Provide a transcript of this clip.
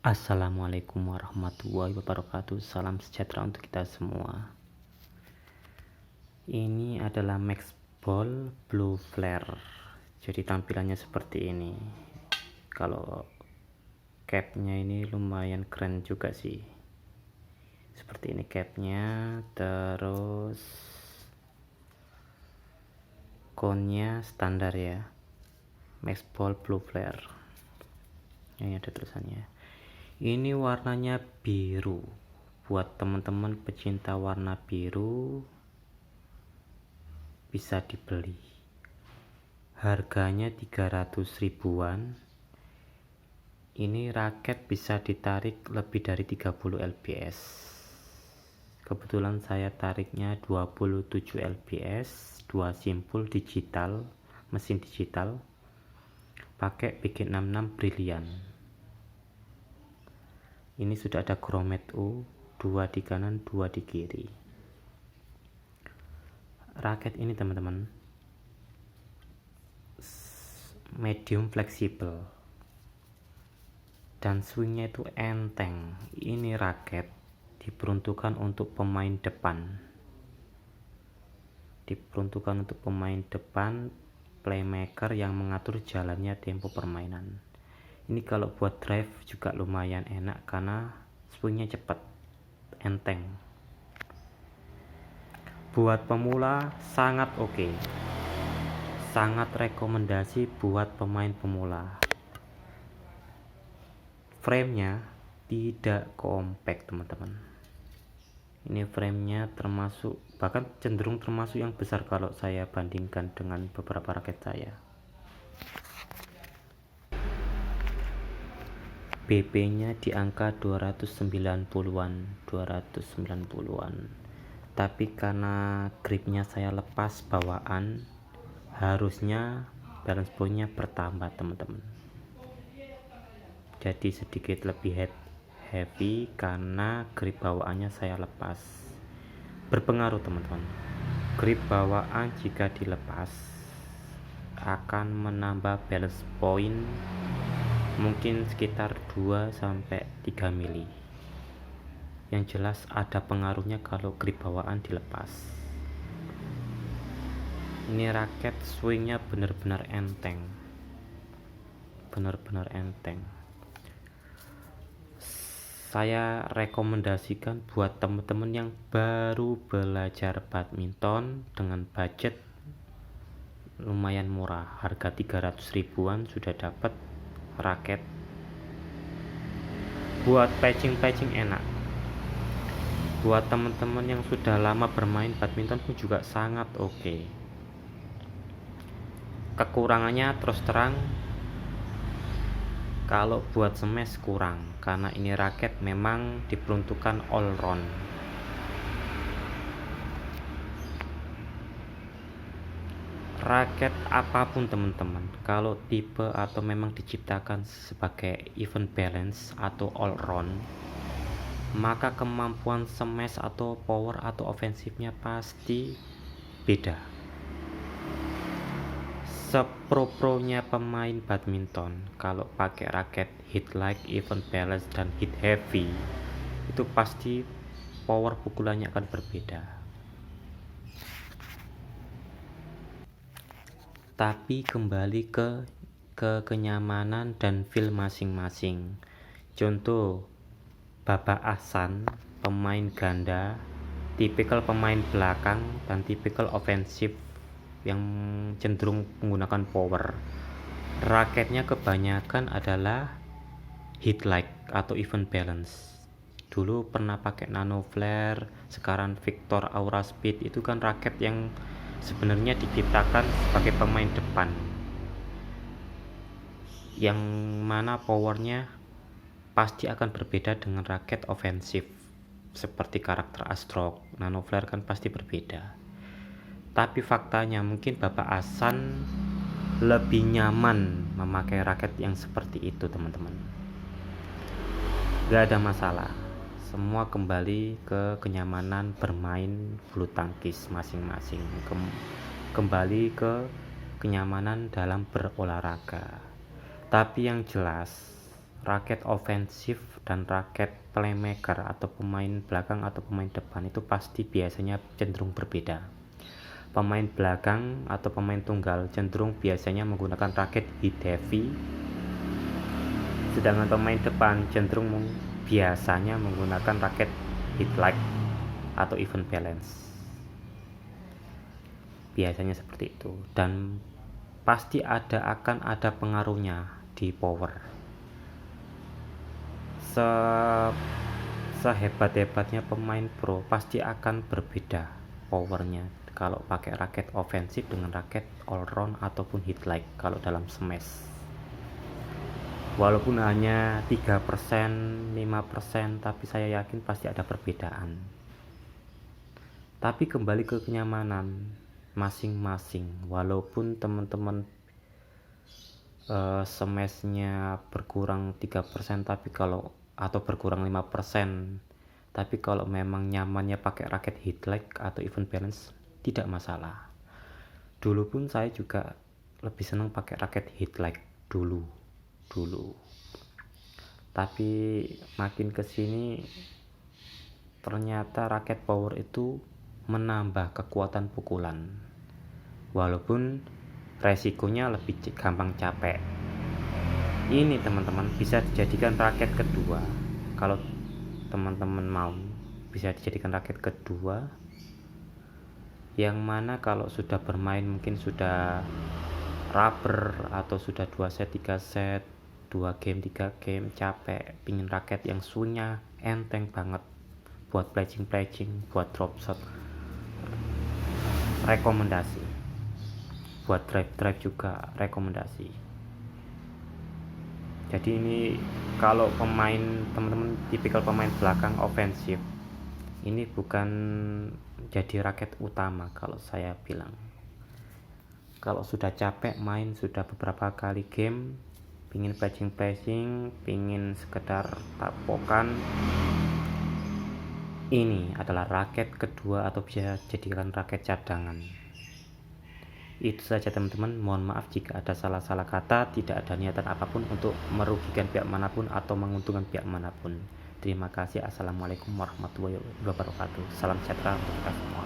Assalamualaikum warahmatullahi wabarakatuh. Salam sejahtera untuk kita semua. Ini adalah Max Ball Blue Flare. Jadi tampilannya seperti ini. Kalau capnya ini lumayan keren juga sih. Seperti ini capnya. Terus konnya standar ya, Max Ball Blue Flare. Ini ada tulisannya. Ini warnanya biru. Buat teman-teman pecinta warna biru bisa dibeli. Harganya 300 ribuan. Ini raket bisa ditarik lebih dari 30 lbs. Kebetulan saya tariknya 27 lbs, 2 simpul digital, mesin digital, pakai BG66 Brilliant. Ini sudah ada grommet U, 2 di kanan, 2 di kiri. Raket ini teman-teman medium fleksibel dan swingnya itu enteng. Ini raket diperuntukkan untuk pemain depan, playmaker yang mengatur jalannya tempo permainan. Ini kalau buat drive juga lumayan enak karena swingnya cepat, enteng. Buat pemula sangat oke. Sangat rekomendasi buat pemain pemula. Framenya tidak kompak teman-teman. Ini framenya bahkan cenderung termasuk yang besar kalau saya bandingkan dengan beberapa raket saya. BP-nya di angka 290-an. Tapi karena gripnya saya lepas bawaan, harusnya balance point-nya bertambah teman-teman. Jadi sedikit lebih heavy karena grip bawaannya saya lepas. Berpengaruh teman-teman. Grip bawaan jika dilepas akan menambah balance point mungkin sekitar 2-3 mili. Yang jelas ada pengaruhnya kalau grip bawaan dilepas. Ini raket swingnya benar-benar enteng. Saya rekomendasikan buat teman-teman yang baru belajar badminton dengan budget lumayan murah, harga 300 ribuan sudah dapat raket. Buat patching enak. Buat teman-teman yang sudah lama bermain badminton pun juga sangat oke. Kekurangannya terus terang kalau buat smash kurang, karena ini raket memang diperuntukkan all round. Raket apapun teman-teman, kalau tipe atau memang diciptakan sebagai even balance atau all round, maka kemampuan smash atau power atau ofensifnya pasti beda. Sepro-pronya pemain badminton kalau pakai raket hit like, even balance, dan hit heavy, itu pasti power pukulannya akan berbeda. Tapi kembali ke kenyamanan dan feel masing-masing. Contoh Baba Ahsan, pemain ganda, tipikal pemain belakang dan tipikal ofensif yang cenderung menggunakan power. Raketnya kebanyakan adalah hit like atau even balance. Dulu pernah pakai Nano Flare, sekarang Victor Aura Speed. Itu kan raket yang sebenarnya diciptakan sebagai pemain depan, yang mana powernya pasti akan berbeda dengan raket ofensif seperti karakter Astro. Nano Flare kan pasti berbeda. Tapi faktanya mungkin Bapak Ahsan lebih nyaman memakai raket yang seperti itu teman-teman. Gak ada masalah. Semua kembali ke kenyamanan bermain bulu tangkis masing-masing. Kembali ke kenyamanan dalam berolahraga. Tapi yang jelas raket ofensif dan raket playmaker atau pemain belakang atau pemain depan itu pasti biasanya cenderung berbeda. Pemain belakang atau pemain tunggal cenderung biasanya menggunakan raket hit heavy, sedangkan pemain depan cenderung biasanya menggunakan raket hit light atau even balance. Biasanya seperti itu, dan pasti akan ada pengaruhnya di power. Sehebat-hebatnya pemain pro pasti akan berbeda powernya kalau pakai raket ofensif dengan raket all round ataupun hit light kalau dalam smash. Walaupun hanya 3%, 5%, tapi saya yakin pasti ada perbedaan. Tapi kembali ke kenyamanan masing-masing. Walaupun teman-teman smashnya berkurang 3% atau berkurang 5%, tapi kalau memang nyamannya pakai raket hit light atau even balance tidak masalah. Dulu pun saya juga lebih senang pakai raket hit light dulu. Tapi makin kesini ternyata raket power itu menambah kekuatan pukulan, walaupun resikonya lebih gampang capek. Ini teman-teman bisa dijadikan raket kedua. Kalau teman-teman mau, bisa dijadikan raket kedua, yang mana kalau sudah bermain mungkin sudah rubber atau sudah 2 set 3 set, 2 game 3 game, capek, pingin raket yang swingnya enteng banget buat pledging, buat drop shot, rekomendasi. Buat drive juga rekomendasi. Jadi ini kalau teman-teman tipikal pemain belakang ofensif, ini bukan jadi raket utama kalau saya bilang. Kalau sudah capek main, sudah beberapa kali game, pingin pledging, pingin sekedar tapokan, ini adalah raket kedua atau bisa jadikan raket cadangan. Itu saja teman-teman, mohon maaf jika ada salah-salah kata, tidak ada niatan apapun untuk merugikan pihak manapun atau menguntungkan pihak manapun. Terima kasih. Assalamualaikum warahmatullahi wabarakatuh. Salam sejahtera untuk kita semua.